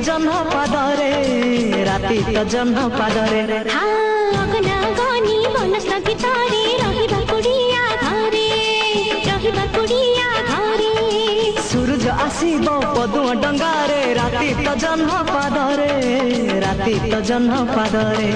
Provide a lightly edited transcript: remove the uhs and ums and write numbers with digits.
ଜହ୍ନ ପାଦରେ ରାତି ତ ଜହ୍ନ ପାଦରେ ଅଗନା ଗନି ବନସ ଭିତରେ ରହିବା କୁଡ଼ିଆ ଘରେ ରହିବା କୁଡ଼ିଆ ଘରେ ସୂରଜ ଆସିବ ପଦୁଆ ଡଙ୍ଗାରେ ରାତି ତ ଜହ୍ନ ପାଦରେ ରାତି ତ ଜହ୍ନ ପାଦରେ